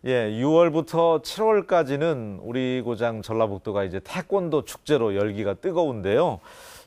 예, 6월부터 7월까지는 우리 고장 전라북도가 이제 태권도 축제로 열기가 뜨거운데요.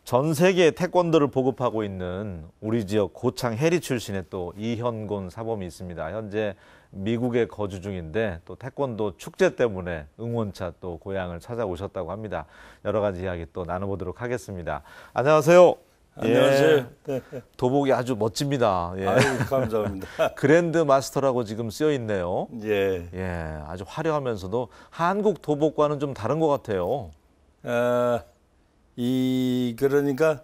전 세계 태권도를 보급하고 있는 우리 지역 고창 해리 출신의 또 이현곤 사범이 있습니다. 현재 미국에 거주 중인데 또 태권도 축제 때문에 응원차 또 고향을 찾아오셨다고 합니다. 여러 가지 이야기 또 나눠보도록 하겠습니다. 안녕하세요. 안녕하세요. 예, 도복이 아주 멋집니다. 예. 아유, 감사합니다. 그랜드 마스터라고 지금 쓰여 있네요. 예. 예, 아주 화려하면서도 한국 도복과는 좀 다른 것 같아요. 그러니까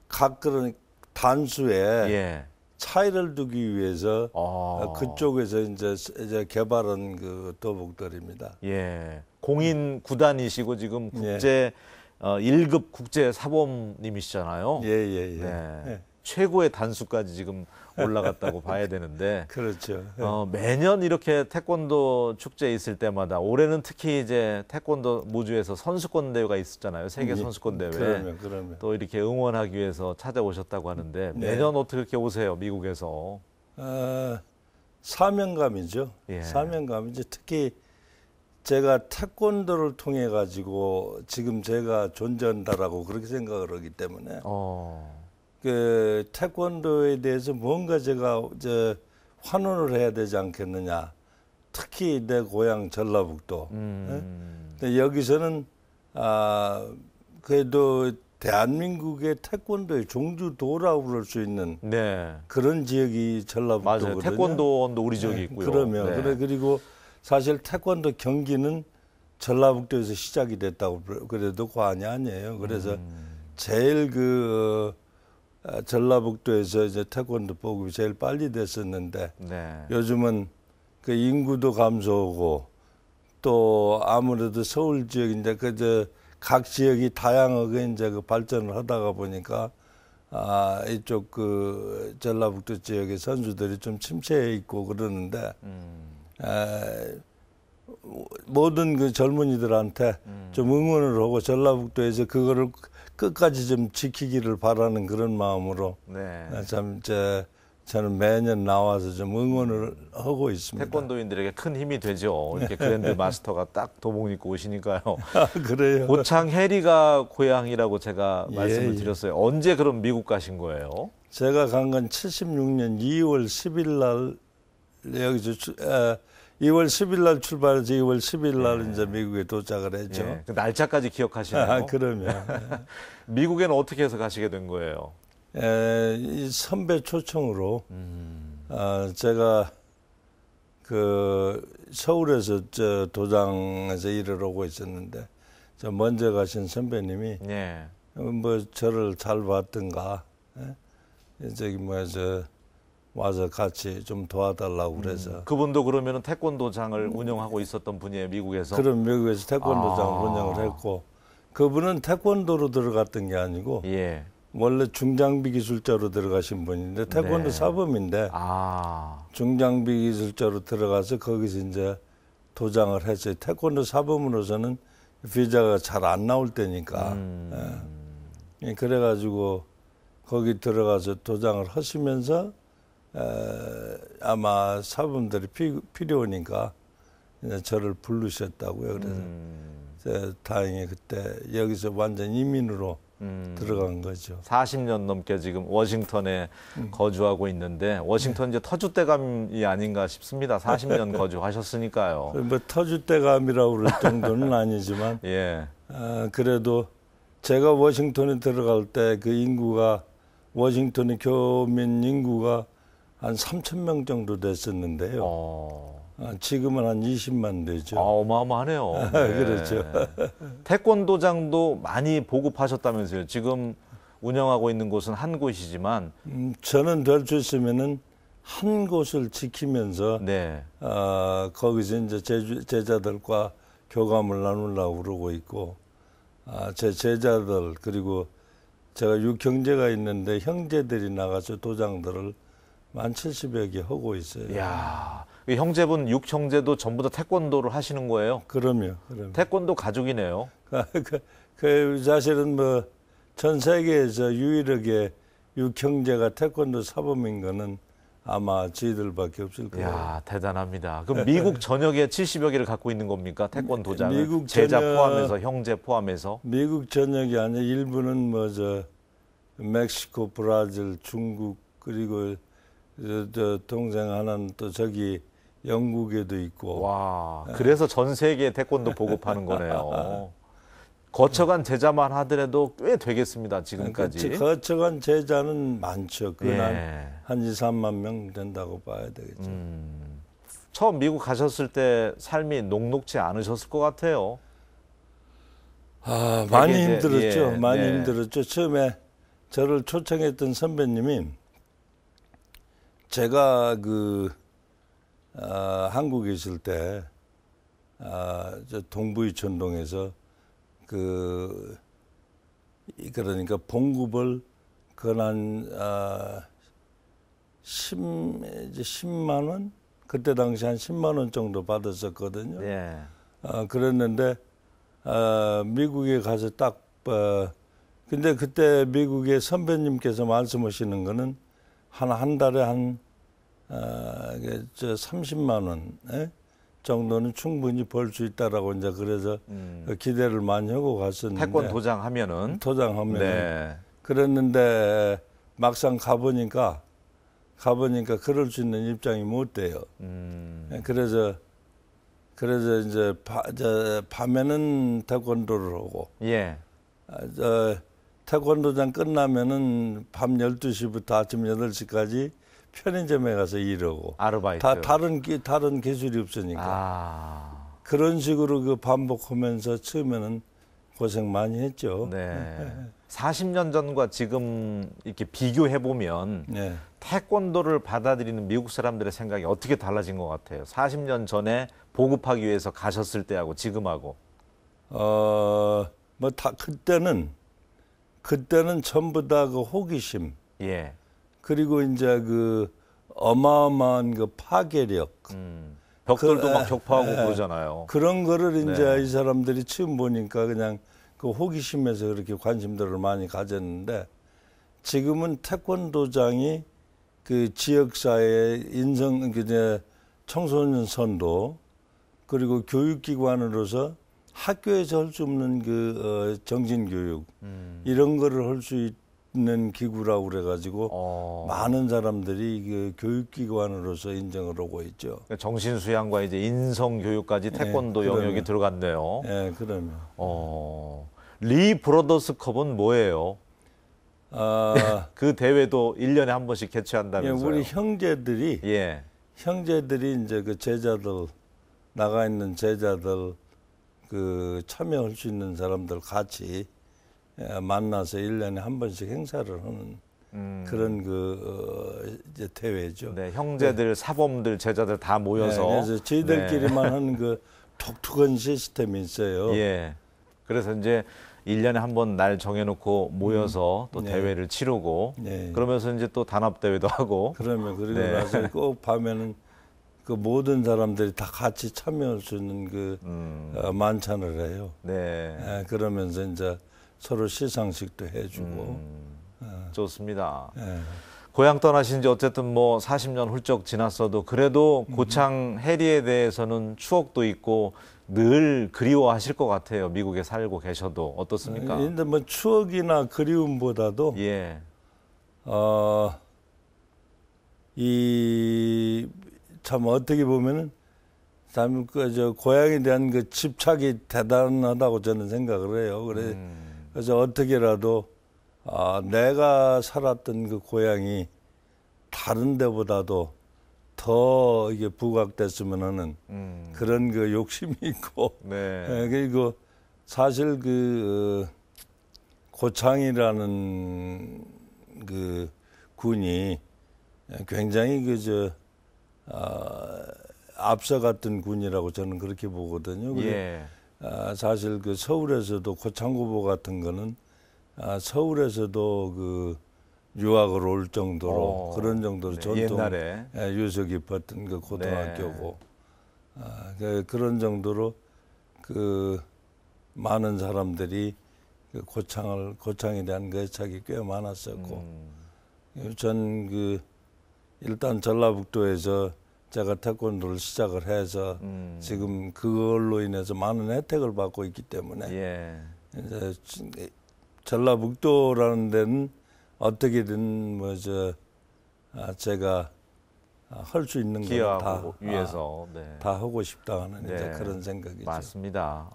각 그런 단수에 예. 차이를 두기 위해서 아. 그쪽에서 이제 개발한 그 도복들입니다. 예. 공인 구단이시고 지금 예. 국제 1급 국제 사범님이시잖아요. 예. 네. 최고의 단수까지 지금 올라갔다고 봐야 되는데 그렇죠. 매년 이렇게 태권도 축제 있을 때마다 올해는 특히 이제 태권도 무주에서 선수권 대회가 있었잖아요. 세계 선수권 대회. 그러면. 또 이렇게 응원하기 위해서 찾아오셨다고 하는데 매년 어떻게 이렇게 오세요, 미국에서? 사명감이죠. 예. 사명감이죠. 특히 제가 태권도를 통해 가지고 지금 제가 존재한다라고 그렇게 생각을 하기 때문에 그 태권도에 대해서 뭔가 제가 환원을 해야 되지 않겠느냐. 특히 내 고향 전라북도. 근데 여기서는 그래도 대한민국의 태권도의 종주도라고 부를 수 있는 네. 그런 지역이 전라북도거든요. 맞아요. 태권도원도 우리 지역에 있고요. 그러면 네. 그리고 사실 태권도 경기는 전라북도에서 시작이 됐다고 그래도 과언이 아니에요. 그래서 제일 전라북도에서 이제 태권도 보급이 제일 빨리 됐었는데 네. 요즘은 그 인구도 감소하고 또 아무래도 서울 지역인데 각 지역이 다양하게 이제 그 발전을 하다가 보니까 이쪽 그 전라북도 지역의 선수들이 좀 침체해 있고 그러는데 모든 그 젊은이들한테 좀 응원을 하고 전라북도에서 그거를 끝까지 좀 지키기를 바라는 그런 마음으로 네. 저는 매년 나와서 좀 응원을 하고 있습니다. 태권도인들에게 큰 힘이 되죠. 이렇게 그랜드 마스터가 딱 도복 입고 오시니까요. 그래요. 고창 해리가 고향이라고 제가 말씀을 예. 드렸어요. 언제 그럼 미국 가신 거예요? 제가 간 건 76년 2월 10일 날 여기서 2월 10일 날 출발해서 2월 10일 날 이제 미국에 도착을 했죠. 예. 그 날짜까지 기억하시나요? 그러면 미국에는 어떻게 해서 가시게 된 거예요? 이 선배 초청으로 제가 그 서울에서 도장에서 일을 하고 있었는데 먼저 가신 선배님이 예. 뭐 저를 잘 봤던가 저기 와서 같이 좀 도와달라고 그래서 그분도 그러면은 태권도장을 운영하고 있었던 분이에요, 미국에서? 그럼 미국에서 태권도장을 운영을 했고 그분은 태권도로 들어갔던 게 아니고 예. 원래 중장비 기술자로 들어가신 분인데 태권도 네. 사범인데 중장비 기술자로 들어가서 거기서 이제 도장을 했어요. 태권도 사범으로서는 비자가 잘 안 나올 때니까 그래가지고 거기 들어가서 도장을 하시면서 아마 사범들이 필요하니까 저를 부르셨다고요. 그래서 다행히 그때 여기서 완전 이민으로 들어간 거죠. 40년 넘게 지금 워싱턴에 거주하고 있는데 워싱턴 이제 터줏대감이 아닌가 싶습니다. 40년 거주하셨으니까요. 뭐 터줏대감이라고 그럴 정도는 아니지만 예. 그래도 제가 워싱턴에 들어갈 때 그 인구가 워싱턴의 교민 인구가 한 3,000명 정도 됐었는데요. 지금은 한 20만 되죠. 어마어마하네요. 네. 그렇죠. 태권도장도 많이 보급하셨다면서요. 지금 운영하고 있는 곳은 한 곳이지만 저는 될 수 있으면은 한 곳을 지키면서 네. 거기서 이제 제자들과 교감을 나누려고 그러고 있고 제 제자들 그리고 제가 6형제가 있는데 형제들이 나가서 도장들을 한 70여 개 하고 있어요. 이야, 형제분 6형제도 전부 다 태권도를 하시는 거예요? 그럼요. 태권도 가족이네요. 사실은 뭐 전 세계에서 유일하게 6형제가 태권도 사범인 거는 아마 저희들밖에 없을 거예요. 야, 대단합니다. 그럼 미국 전역에 70여 개를 갖고 있는 겁니까? 태권도장을 미국 제자 전역- 포함해서 형제 포함해서. 미국 전역이 아니라 일부는 뭐 멕시코, 브라질, 중국 그리고 저 동생 하나는 또 저기 영국에도 있고. 와, 그래서 전 세계 태권도 보급하는 거네요. 거쳐간 제자만 하더라도 꽤 되겠습니다, 지금까지. 거쳐간 제자는 많죠. 그건 예. 한 2, 3만 명 된다고 봐야 되겠죠. 처음 미국 가셨을 때 삶이 녹록지 않으셨을 것 같아요. 많이 되게 이제, 힘들었죠. 예, 많이 네. 힘들었죠. 처음에 저를 초청했던 선배님이 제가 한국에 있을 때 저 동부이촌동에서 그러니까 봉급을 그한 10만 원 그때 당시 한 10만 원 정도 받았었거든요. 예. 그랬는데 미국에 가서 근데 그때 미국의 선배님께서 말씀하시는 거는 한 달에 한 30만 원 정도는 충분히 벌 수 있다라고 이제 그래서 기대를 많이 하고 갔었는데 태권도장 하면은. 도장하면 네. 그랬는데 막상 가보니까 그럴 수 있는 입장이 못 돼요. 그래서 이제 밤에는 태권도를 하고 예. 태권도장 끝나면은 밤 12시부터 아침 8시까지 편의점에 가서 일하고 아르바이트. 다른 기술이 없으니까 아. 그런 식으로 반복하면서 처음에는 고생 많이 했죠. 네. 40년 전과 지금 이렇게 비교해 보면 네. 태권도를 받아들이는 미국 사람들의 생각이 어떻게 달라진 것 같아요? 40년 전에 보급하기 위해서 가셨을 때하고 지금하고. 그때는 전부 다 호기심 예. 그리고 이제 어마어마한 파괴력 벽돌도 막 격파하고 그러잖아요. 그런 거를 이제 네. 이 사람들이 처음 보니까 그냥 호기심에서 그렇게 관심들을 많이 가졌는데 지금은 태권도장이 지역사회 이제 청소년 선도 그리고 교육기관으로서 학교에서 할 수 없는 정신교육 이런 거를 할 수 있는 기구라고 그래가지고 많은 사람들이 교육기관으로서 인정을 하고 있죠. 정신수양과 이제 인성교육까지 태권도 그러면. 영역이 들어갔네요. 예, 그러면. 리 브로더스 컵은 뭐예요? 그 대회도 1년에 한 번씩 예, 개최한다면서요? 우리 형제들이 예. 이제 제자들 나가 있는 제자들 참여할 수 있는 사람들 같이 만나서 1년에 한 번씩 행사를 하는 그런 이제 대회죠. 네, 형제들, 사범들, 제자들 다 모여서. 네, 그래서 저희들끼리만 하는 독특한 시스템이 있어요. 예. 그래서 이제 1년에 한 번 날 정해놓고 모여서 또 네. 대회를 치르고 네. 그러면서 이제 또 단합대회도 하고. 그리고 네. 나서 꼭 밤에는 모든 사람들이 다 같이 참여할 수 있는 만찬을 해요. 네. 그러면서 이제 서로 시상식도 해주고. 좋습니다. 예. 고향 떠나신 지 어쨌든 40년 훌쩍 지났어도 그래도 고창 해리에 대해서는 추억도 있고 늘 그리워하실 것 같아요. 미국에 살고 계셔도 어떻습니까? 근데 추억이나 그리움보다도 예. 참 어떻게 보면은 참 고향에 대한 집착이 대단하다고 저는 생각을 해요. 그래서 어떻게라도 내가 살았던 고향이 다른 데보다도 더 이게 부각됐으면 하는 그런 욕심이 있고 네. 그리고 사실 고창이라는 군이 굉장히 앞서갔던 군이라고 저는 그렇게 보거든요. 예. 사실 서울에서도 고창고보 같은 거는 서울에서도 유학을 올 정도로 그런 정도로 네, 전통 옛날에. 유서 깊었던 고등학교고 그런 정도로 많은 사람들이 고창에 대한 애착이 꽤 많았었고 전 일단 전라북도에서 제가 태권도를 시작을 해서 지금 그걸로 인해서 많은 혜택을 받고 있기 때문에 예. 이제 전라북도라는 데는 어떻게든 제가 할 수 있는 걸 기여하고 위해서 다 하고 싶다 하는 네. 이제 그런 생각이죠. 맞습니다.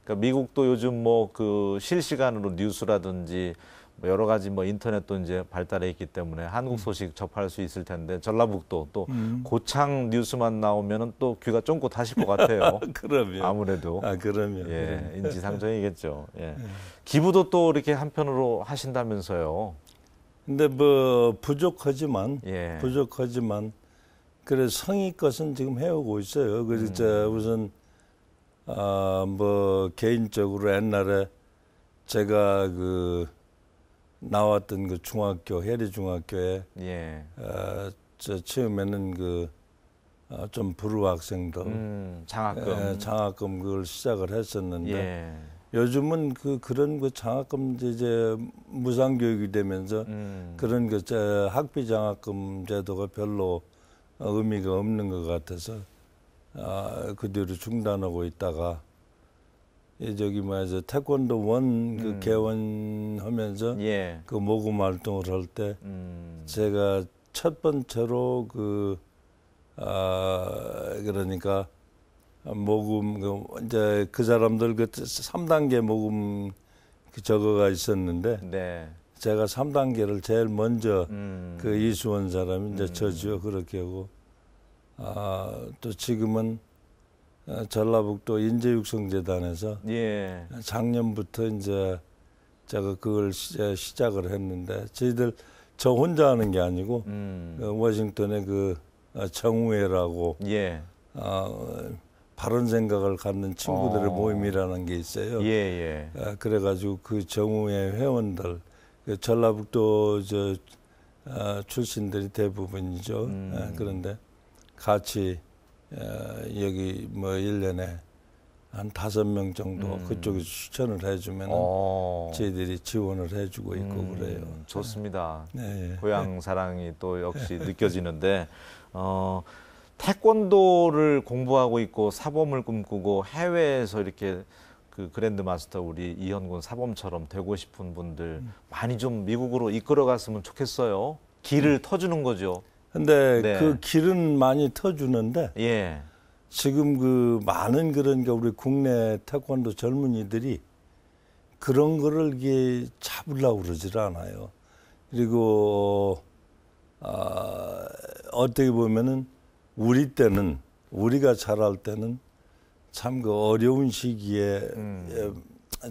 그러니까 미국도 요즘 뭐 그 실시간으로 뉴스라든지 뭐 여러 가지 뭐 인터넷도 이제 발달해 있기 때문에 한국 소식 접할 수 있을 텐데 전라북도 또 고창 뉴스만 나오면은 또 귀가 쫑긋 하실 것 같아요. 그러면 아무래도 그러면 예, 인지상정이겠죠. 예. 기부도 또 이렇게 한편으로 하신다면서요. 근데 뭐 부족하지만 예. 그래 성의껏은 지금 해오고 있어요. 그래서 우선 뭐 개인적으로 옛날에 제가 그 나왔던 그 중학교 해리 중학교에 예. 저 처음에는 그 좀 불우 학생들 장학금. 장학금 그걸 시작을 했었는데 예. 요즘은 그런 그 장학금 이제 무상 교육이 되면서 그런 그 학비 장학금 제도가 별로 의미가 없는 것 같아서 그 뒤로 중단하고 있다가 저기 뭐야 태권도 원 그 개원하면서 예. 그 모금 활동을 할 때 제가 첫 번째로 그러니까 모금 이제 그 사람들 그 3단계 모금 그 저거가 있었는데 네. 제가 3단계를 제일 먼저 그 이수원 사람이 이제 저죠. 그렇게 하고 또 지금은 전라북도 인재육성재단에서 예. 작년부터 이제 제가 그걸 시작을 했는데 저 혼자 하는 게 아니고 그 워싱턴에 그 정우회라고 예. 바른 생각을 갖는 친구들의 모임이라는 게 있어요. 예. 그래가지고 그 정우회 회원들 그 전라북도 출신들이 대부분이죠. 그런데 같이 여기 뭐 1년에 한 5명 정도 그쪽에서 추천을 해주면 저희들이 지원을 해주고 있고 그래요. 좋습니다. 네. 고향 사랑이 또 역시 느껴지는데 태권도를 공부하고 있고 사범을 꿈꾸고 해외에서 이렇게 그 그랜드 마스터 우리 이현군 사범처럼 되고 싶은 분들 많이 좀 미국으로 이끌어 갔으면 좋겠어요. 길을 터주는 거죠. 근데 네. 그 길은 많이 터주는데 예. 지금 그 많은 그런 게 우리 국내 태권도 젊은이들이 그런 거를 이게 잡으려고 그러질 않아요. 그리고 어떻게 보면은 우리가 자랄 때는 참 그 어려운 시기에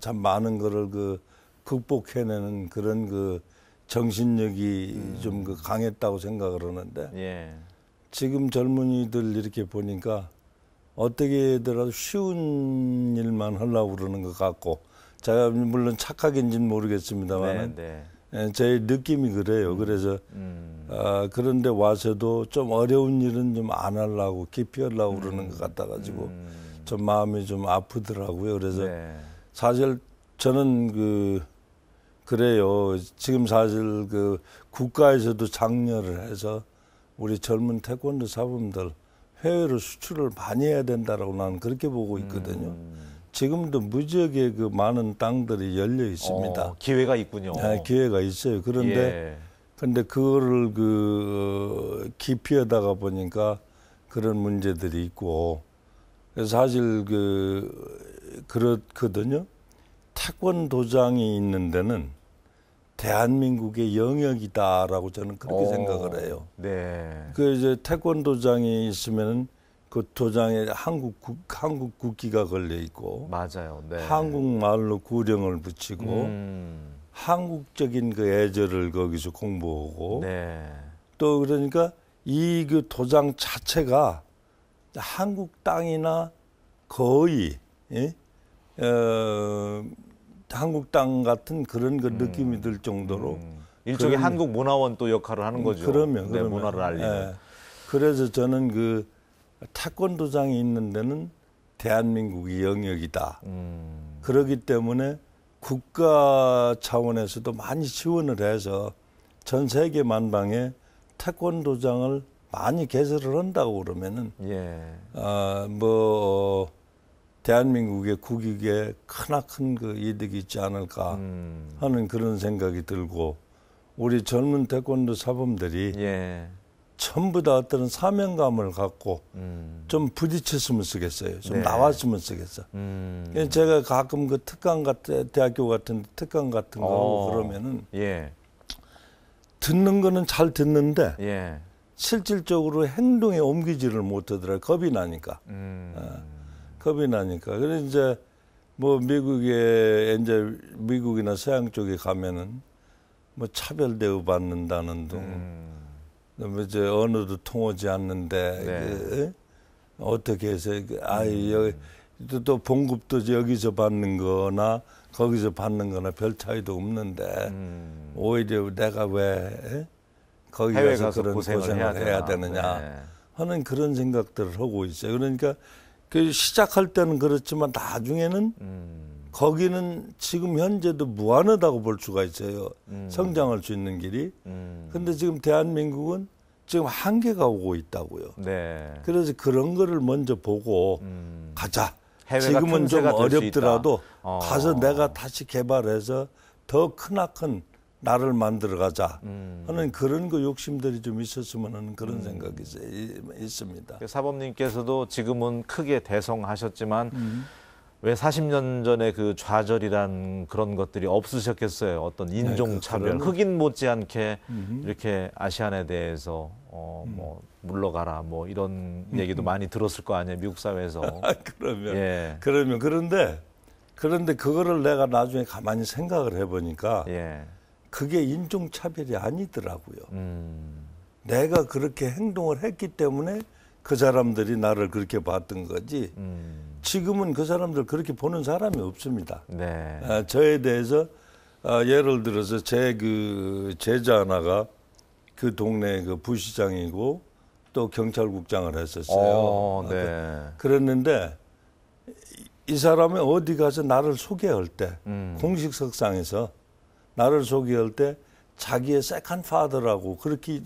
참 많은 거를 그 극복해내는 그런 그 정신력이 좀 그 강했다고 생각을 하는데 예. 지금 젊은이들 이렇게 보니까 어떻게더라도 쉬운 일만 하려고 그러는 것 같고 제가 물론 착각인지는 모르겠습니다만 네. 제 느낌이 그래요. 그래서 그런데 와서도 좀 어려운 일은 좀 안 하려고 기피하려고 그러는 것 같아가지고 좀 마음이 좀 아프더라고요. 그래서 네. 사실 저는 그래요. 지금 사실 그 국가에서도 장려를 해서 우리 젊은 태권도 사범들 해외로 수출을 많이 해야 된다라고 나는 그렇게 보고 있거든요. 지금도 무지하게 그 많은 땅들이 열려 있습니다. 기회가 있군요. 네, 기회가 있어요. 그런데 근데 그거를 기피하다가 보니까 그런 문제들이 있고 그래서 사실 그렇거든요. 태권도장이 있는 데는 대한민국의 영역이다라고 저는 그렇게 생각을 해요. 네. 그 이제 태권도장이 있으면은 그 도장에 한국 국기가 걸려 있고, 맞아요. 네. 한국말로 구령을 붙이고, 한국적인 그 애절을 거기서 공부하고, 네. 또 그러니까 이 그 도장 자체가 한국 땅이나 거의 한국 땅 같은 그런 그 느낌이 들 정도로 일종의 한국 문화원 또 역할을 하는 거죠. 그러면 문화를 알리는. 예. 그래서 저는 그 태권도장이 있는 데는 대한민국의 영역이다. 그렇기 때문에 국가 차원에서도 많이 지원을 해서 전 세계 만방에 태권도장을 많이 개설을 한다고 그러면은 예. 대한민국의 국익에 크나큰 그 이득이 있지 않을까 하는 그런 생각이 들고, 우리 젊은 태권도 사범들이 예. 전부 다 어떤 사명감을 갖고 좀 부딪혔으면 쓰겠어요. 좀 네. 나왔으면 쓰겠어. 제가 가끔 그 대학교 같은 특강 같은 거 하고 그러면은 예. 듣는 거는 잘 듣는데 예. 실질적으로 행동에 옮기지를 못하더라고요. 겁이 나니까. 겁이 나니까. 그래서 이제 뭐 미국이나 서양 쪽에 가면은 뭐 차별 대우 받는다는 둥, 그다음에 이제 언어도 통하지 않는데 네. 어떻게 해서 여기 또 봉급도 여기서 받는 거나 거기서 받는 거나 별 차이도 없는데 오히려 내가 왜 거기 해외 가서 그런 고생을 해야 되느냐 네. 하는 그런 생각들을 하고 있어요. 그러니까 그 시작할 때는 그렇지만 나중에는 거기는 지금 현재도 무한하다고 볼 수가 있어요. 성장할 수 있는 길이. 근데 지금 대한민국은 지금 한계가 오고 있다고요. 네. 그래서 그런 거를 먼저 보고 가자. 해외가 지금은 좀 틈새가 될수 어렵더라도 있다. 가서 내가 다시 개발해서 더 크나큰 나를 만들어 가자 하는 그런 거 욕심들이 좀 있었으면 하는 그런 생각이 있습니다. 사범님께서도 지금은 크게 대성하셨지만 왜 40년 전에 그 좌절이란 그런 것들이 없으셨겠어요. 어떤 인종차별, 흑인 못지않게 이렇게 아시안에 대해서 뭐 물러가라 뭐 이런 얘기도 많이 들었을 거 아니에요. 미국 사회에서. 그런데 그거를 내가 나중에 가만히 생각을 해보니까 예. 그게 인종차별이 아니더라고요. 내가 그렇게 행동을 했기 때문에 그 사람들이 나를 그렇게 봤던 거지. 지금은 그 사람들 그렇게 보는 사람이 없습니다. 네. 저에 대해서 예를 들어서 제 그 제자 하나가 그 동네 그 부시장이고 또 경찰국장을 했었어요. 네. 그랬는데 이 사람이 어디 가서 나를 소개할 때 공식석상에서 나를 소개할 때 자기의 세컨 파더라고 그렇게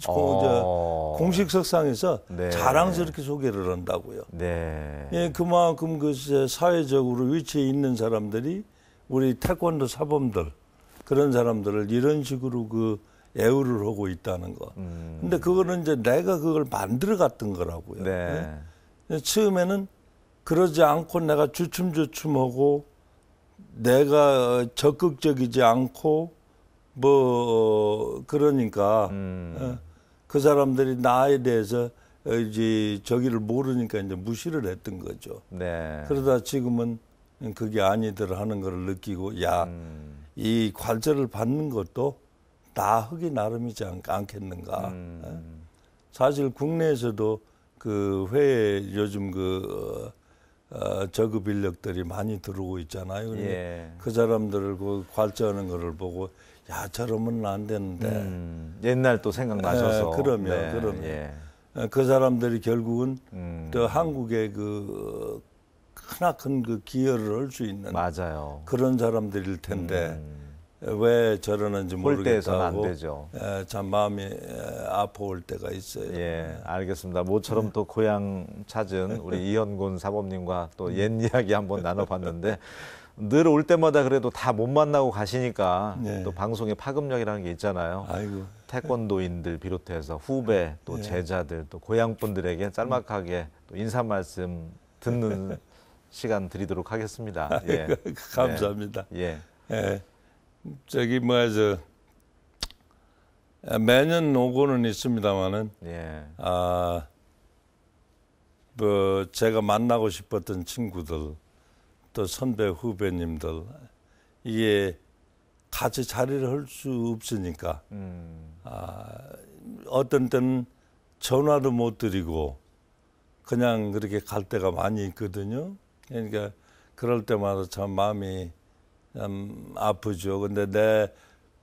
공식석상에서 네. 자랑스럽게 소개를 한다고요. 네. 예, 그만큼 그 사회적으로 위치에 있는 사람들이 우리 태권도 사범들 그런 사람들을 이런 식으로 그 애우를 하고 있다는 거. 근데 그거는 이제 내가 그걸 만들어 갔던 거라고요. 네. 예? 처음에는 그러지 않고 내가 주춤주춤하고 내가 적극적이지 않고 그러니까 그 사람들이 나에 대해서 이제 저기를 모르니까 이제 무시를 했던 거죠. 네. 그러다 지금은 그게 아니더라 하는 걸 느끼고 이 관절을 받는 것도 다 흙이 나름이지 않겠는가. 사실 국내에서도 그 회에 요즘 저급 인력들이 많이 들어오고 있잖아요. 예. 그 사람들을 그 관절하는 거를 보고 야 저러면 안 되는데 옛날 또 생각나셔서. 그러면 예. 그 사람들이 결국은 또 한국의 그 크나큰 그 기여를 할 수 있는 맞아요. 그런 사람들일 텐데 왜 저러는지 홀대해서는 안 모르겠다고 되죠. 참 마음이 아파올 때가 있어요. 예, 알겠습니다. 모처럼 또 고향 찾은 우리 이현곤 사범님과 또 옛 이야기 한번 나눠봤는데 늘 올 때마다 그래도 다 못 만나고 가시니까 네. 또 방송의 파급력이라는 게 있잖아요. 아이고. 태권도인들 비롯해서 후배 또 제자들 또 고향 분들에게 짤막하게 또 인사 말씀 듣는 시간 드리도록 하겠습니다. 예. 감사합니다. 예. 예. 저기 매년 오고는 있습니다만은 예. 제가 만나고 싶었던 친구들 또 선배 후배님들 이게 같이 자리를 할 수 없으니까 어떤 때는 전화도 못 드리고 그냥 그렇게 갈 때가 많이 있거든요. 그러니까 그럴 때마다 참 마음이 참 아프죠. 근데 내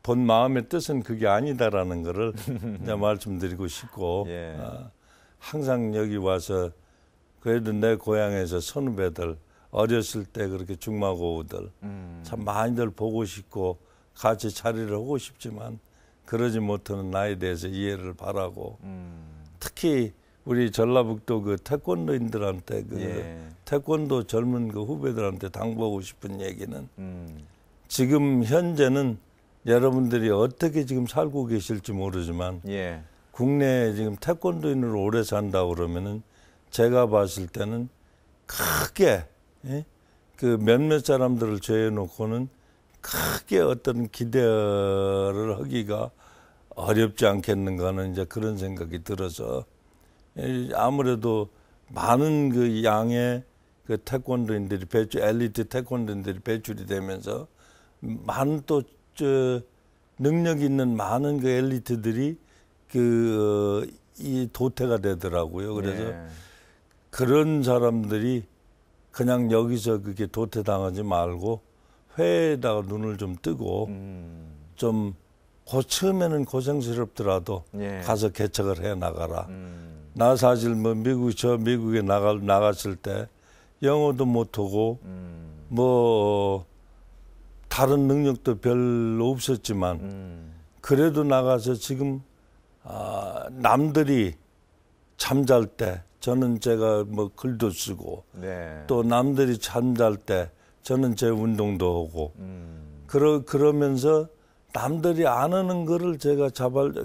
본 마음의 뜻은 그게 아니다라는 거를 이제 말씀드리고 싶고 예. 항상 여기 와서 그래도 내 고향에서 선후배들 어렸을 때 그렇게 중마고우들 참 많이들 보고 싶고 같이 자리를 하고 싶지만 그러지 못하는 나에 대해서 이해를 바라고 특히 우리 전라북도 그 태권도인들한테 그 예. 태권도 젊은 그 후배들한테 당부하고 싶은 얘기는 지금 현재는 여러분들이 어떻게 지금 살고 계실지 모르지만 예. 국내에 지금 태권도인으로 오래 산다고 그러면은 제가 봤을 때는 크게 예? 그 몇몇 사람들을 제외놓고는 크게 어떤 기대를 하기가 어렵지 않겠는가 하는 이제 그런 생각이 들어서 아무래도 많은 그 양의 그 태권도인들이 엘리트 태권도인들이 배출이 되면서 많은 또 능력 있는 많은 그 엘리트들이 이 도태가 되더라고요. 그래서 예. 그런 사람들이 그냥 여기서 그게 도태당하지 말고 회에다가 눈을 좀 뜨고 좀 처음에는 고생스럽더라도 예. 가서 개척을 해 나가라. 나 사실 뭐 미국에 나갔을 때 영어도 못하고 뭐 다른 능력도 별로 없었지만 그래도 나가서 지금 남들이 잠잘 때 저는 제가 뭐 글도 쓰고 네. 또 남들이 잠잘 때 저는 제 운동도 하고 그러면서 남들이 안 하는 거를 제가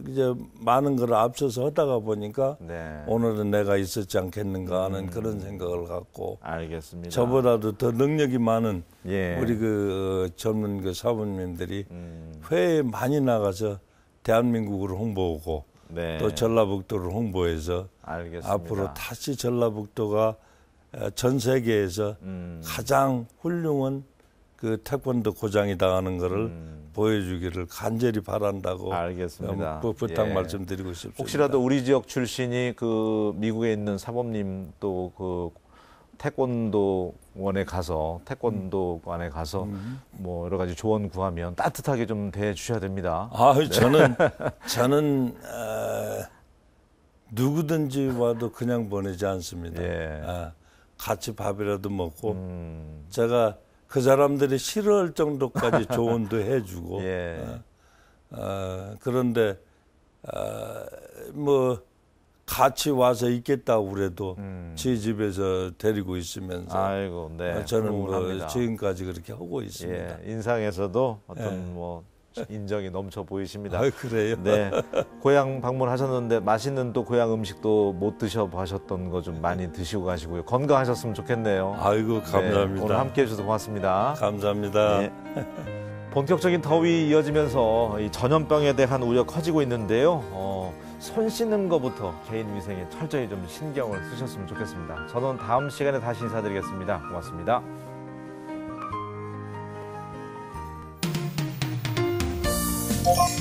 이제 많은 걸 앞서서 하다가 보니까 네. 오늘은 내가 있었지 않겠는가 하는 그런 생각을 갖고 알겠습니다. 저보다도 더 능력이 많은 예. 우리 그 젊은 그 사부님들이 회에 많이 나가서 대한민국을 홍보하고 네. 또 전라북도를 홍보해서 알겠습니다. 앞으로 다시 전라북도가 전 세계에서 가장 훌륭한 그 태권도 고장이다 하는 거를 보여주기를 간절히 바란다고 알겠습니다. 부탁 예. 말씀드리고 싶습니다. 혹시라도 우리 지역 출신이 그 미국에 있는 사범님 또 그 태권도관에 가서 뭐 여러 가지 조언 구하면 따뜻하게 좀 대해 주셔야 됩니다. 네. 저는 누구든지 와도 그냥 보내지 않습니다. 예. 같이 밥이라도 먹고 제가 그 사람들이 싫어할 정도까지 조언도 해주고 예. 그런데 뭐 같이 와서 있겠다고 그래도 제 집에서 데리고 있으면서 아이고, 네. 저는 뭐 훈훈합니다. 지금까지 그렇게 하고 있습니다. 예. 인상에서도 어떤 뭐 인정이 넘쳐 보이십니다. 그래요? 네. 고향 방문하셨는데 맛있는 또 고향 음식도 못 드셔보셨던 거 좀 많이 드시고 가시고요. 건강하셨으면 좋겠네요. 아이고 감사합니다. 네, 오늘 함께해 주셔서 고맙습니다. 감사합니다. 네. 본격적인 더위 이어지면서 이 전염병에 대한 우려 커지고 있는데요. 손 씻는 것부터 개인 위생에 철저히 좀 신경을 쓰셨으면 좋겠습니다. 저는 다음 시간에 다시 인사드리겠습니다. 고맙습니다. 네.